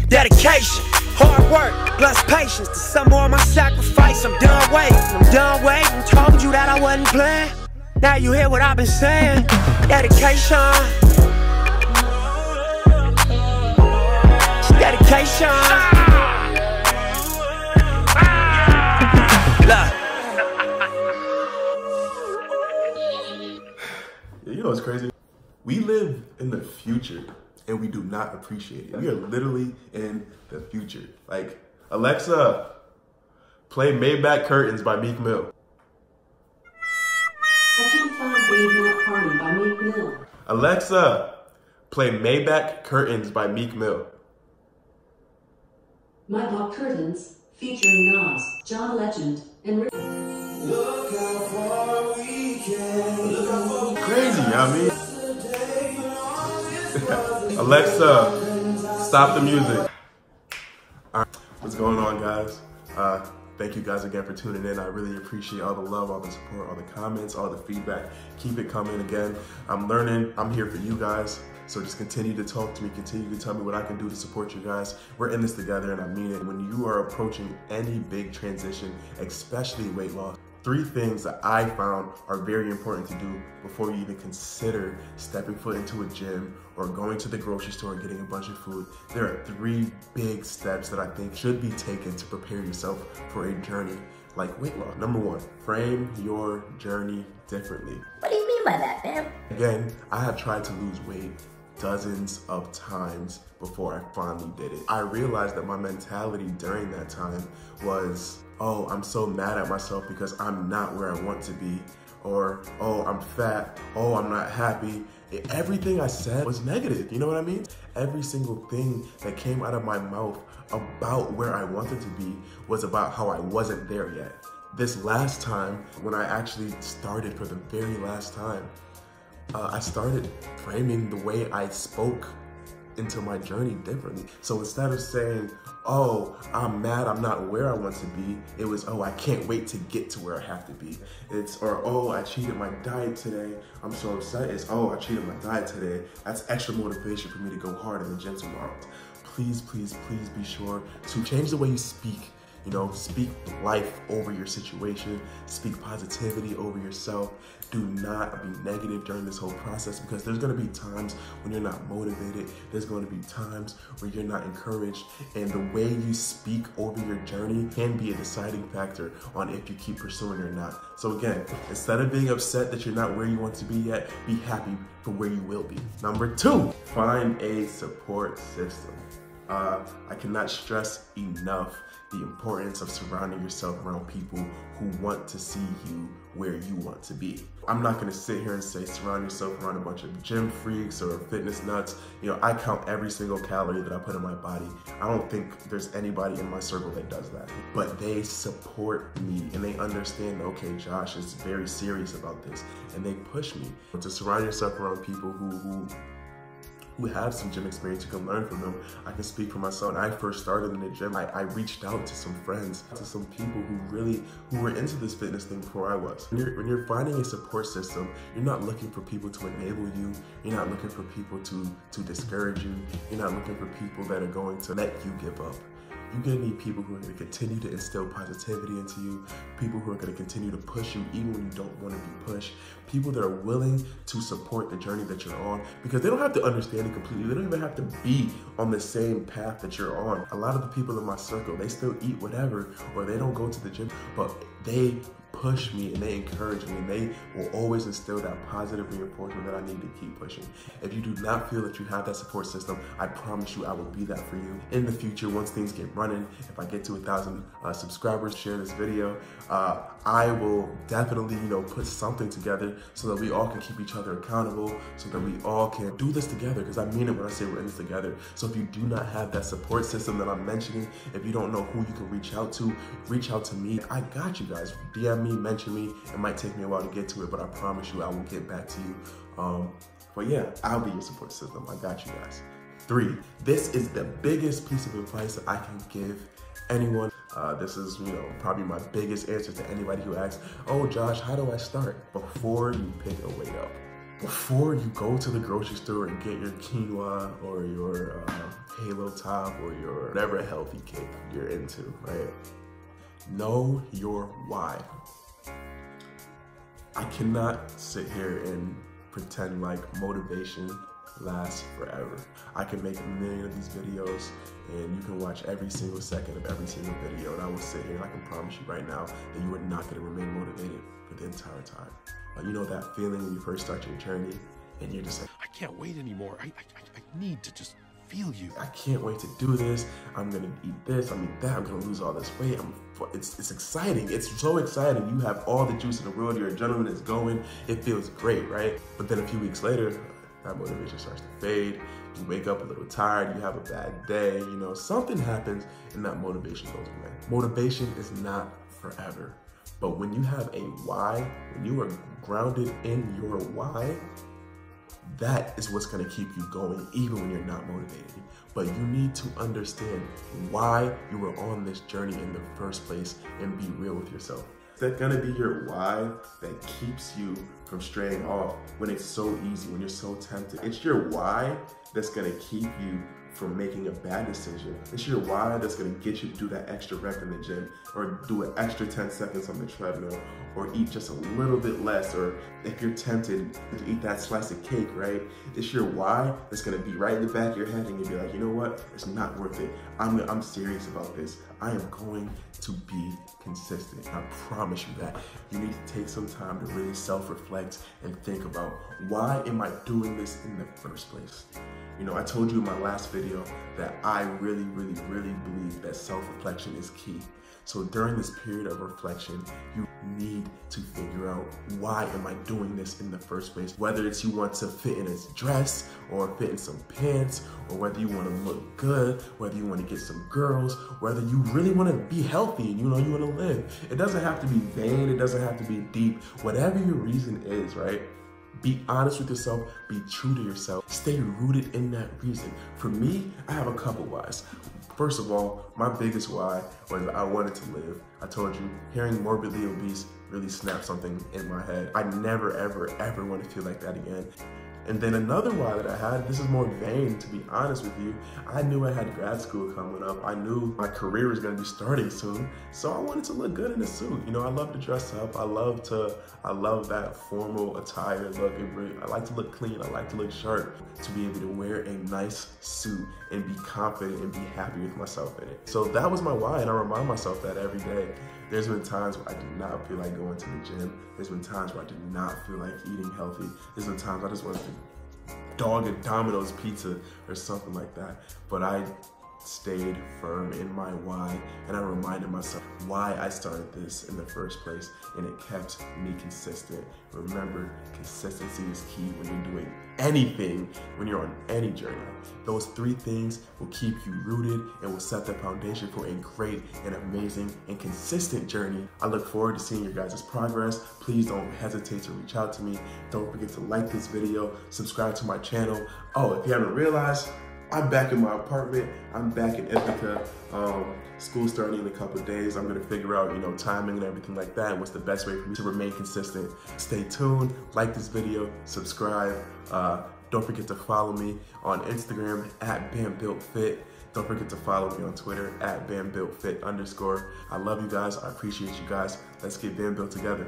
Dedication, hard work, plus patience. To some more of my sacrifice, I'm done waiting. Told you that I wasn't playing. Now you hear what I've been saying. Dedication. Dedication. You know what's crazy? We live in the future and we do not appreciate it. We are literally in the future. Like, Alexa, play Maybach Curtains by Meek Mill. I can't find Maybach Party by Meek Mill. Alexa, play Maybach Curtains by Meek Mill. Maybach Curtains, featuring Nas, John Legend, and Rick. Look how far we can. Crazy, you know what I mean? Alexa, stop the music. All right, what's going on, guys? Thank you guys again for tuning in. I really appreciate all the love, all the support, all the comments, all the feedback. Keep it coming. Again, I'm learning. I'm here for you guys. So just continue to talk to me, continue to tell me what I can do to support you guys. We're in this together, and I mean it. When you are approaching any big transition, especially weight loss, 3 things that I found are very important to do before you even consider stepping foot into a gym or going to the grocery store and getting a bunch of food. There are 3 big steps that I think should be taken to prepare yourself for a journey like weight loss. Number 1, frame your journey differently. What do you mean by that, man? Again, I have tried to lose weight dozens of times before I finally did it. I realized that my mentality during that time was, oh, I'm so mad at myself because I'm not where I want to be, or, oh, I'm fat, oh, I'm not happy. Everything I said was negative, you know what I mean? Every single thing that came out of my mouth about where I wanted to be was about how I wasn't there yet. This last time, when I actually started for the very last time, I started framing the way I spoke into my journey differently. So instead of saying, oh, I'm mad, I'm not where I want to be, it was, oh, I can't wait to get to where I have to be. Or, oh, I cheated my diet today, I'm so upset. It's, oh, I cheated my diet today. That's extra motivation for me to go hard in the gym tomorrow. Please, please, please be sure to change the way you speak. You know, speak life over your situation, speak positivity over yourself. Do not be negative during this whole process, because there's gonna be times when you're not motivated. There's gonna be times where you're not encouraged, and the way you speak over your journey can be a deciding factor on if you keep pursuing or not. So again, instead of being upset that you're not where you want to be yet, be happy for where you will be. Number 2, find a support system. I cannot stress enough the importance of surrounding yourself around people who want to see you where you want to be. I'm not gonna sit here and say surround yourself around a bunch of gym freaks or fitness nuts. You know, I count every single calorie that I put in my body. I don't think there's anybody in my circle that does that. But they support me and they understand, okay, Josh is very serious about this, and they push me. To surround yourself around people who have some gym experience, you can learn from them. I can speak for myself. When I first started in the gym, I reached out to some friends, to some people who were into this fitness thing before I was. When you're finding a support system, you're not looking for people to enable you. You're not looking for people to discourage you. You're not looking for people that are going to let you give up. You're gonna need people who are gonna continue to instill positivity into you, people who are gonna continue to push you even when you don't wanna be pushed, people that are willing to support the journey that you're on, because they don't have to understand it completely. They don't even have to be on the same path that you're on. A lot of the people in my circle, they still eat whatever, or they don't go to the gym, but they push me and they encourage me, and they will always instill that positive reinforcement that I need to keep pushing. If you do not feel that you have that support system, I promise you I will be that for you. In the future, once things get running, if I get to 1,000 subscribers, share this video, I will definitely, put something together so that we all can keep each other accountable, so that we all can do this together, because I mean it when I say we're in this together. So if you do not have that support system that I'm mentioning, if you don't know who you can reach out to me. I got you guys. DM me, mention me. It might take me a while to get to it, but I promise you I will get back to you. But yeah, I'll be your support system. I got you guys. 3, this is the biggest piece of advice that I can give anyone. This is, probably my biggest answer to anybody who asks, oh Josh, how do I start? Before you pick a weight up, before you go to the grocery store and get your quinoa or your Halo Top or your whatever healthy cake you're into, right? Know your why. I cannot sit here and pretend like motivation lasts forever. I can make a million of these videos and you can watch every single second of every single video, and I will sit here and I can promise you right now that you are not going to remain motivated for the entire time. You know that feeling when you first start your journey and you're just like, I can't wait anymore. I need to just feel you. I can't wait to do this. I'm gonna eat this, I'm gonna eat that, I'm gonna lose all this weight. It's exciting. It's so exciting. You have all the juice in the world, your adrenaline is going, it feels great, right? But then a few weeks later, that motivation starts to fade. You wake up a little tired, you have a bad day, you know, something happens and that motivation goes away. Motivation is not forever. But when you have a why, when you are grounded in your why, that is what's gonna keep you going even when you're not motivated. But you need to understand why you were on this journey in the first place and be real with yourself. Is that gonna be your why that keeps you from straying off when it's so easy, when you're so tempted? It's your why that's gonna keep you from making a bad decision. It's your why that's gonna get you to do that extra rep in the gym, or do an extra 10 seconds on the treadmill, or eat just a little bit less, or if you're tempted to eat that slice of cake, right? It's your why that's gonna be right in the back of your head and you'll be like, you know what? It's not worth it. I'm serious about this. I am going to be consistent. I promise you that. You need to take some time to really self-reflect and think about, why am I doing this in the first place? You know, I told you in my last video that I really believe that self-reflection is key. So during this period of reflection, you need to figure out, why am I doing this in the first place? Whether it's you want to fit in a dress or fit in some pants, or whether you want to look good, whether you want to get some girls, whether you really want to be healthy and you know you want to live. It doesn't have to be vain, it doesn't have to be deep. Whatever your reason is, right? Be honest with yourself, be true to yourself, stay rooted in that reason. For me, I have a couple whys. First of all, my biggest why was I wanted to live. I told you, hearing morbidly obese really snapped something in my head. I never, ever want to feel like that again. And then another why that I had, this is more vain, to be honest with you. I knew I had grad school coming up. I knew my career was gonna be starting soon. So I wanted to look good in a suit. You know, I love to dress up. I love that formal attire look. I like to look clean. I like to look sharp. To be able to wear a nice suit and be confident and be happy with myself in it. So that was my why, and I remind myself that every day. There's been times where I did not feel like going to the gym. There's been times where I did not feel like eating healthy. There's been times I just wanted to dog a Domino's pizza or something like that. But I stayed firm in my why, and I reminded myself why I started this in the first place, and it kept me consistent. Remember, consistency is key when you're doing anything, when you're on any journey. Those three things will keep you rooted and will set the foundation for a great and amazing and consistent journey. I look forward to seeing your guys' progress. Please don't hesitate to reach out to me. Don't forget to like this video, subscribe to my channel. Oh, if you haven't realized, I'm back in my apartment. I'm back in Ithaca. School's starting in a couple of days. I'm gonna figure out, you know, timing and everything like that, and what's the best way for me to remain consistent. Stay tuned, like this video, subscribe. Don't forget to follow me on Instagram at BamBuiltFit. Don't forget to follow me on Twitter at BamBuiltFit_. I love you guys. I appreciate you guys. Let's get Bam Built together.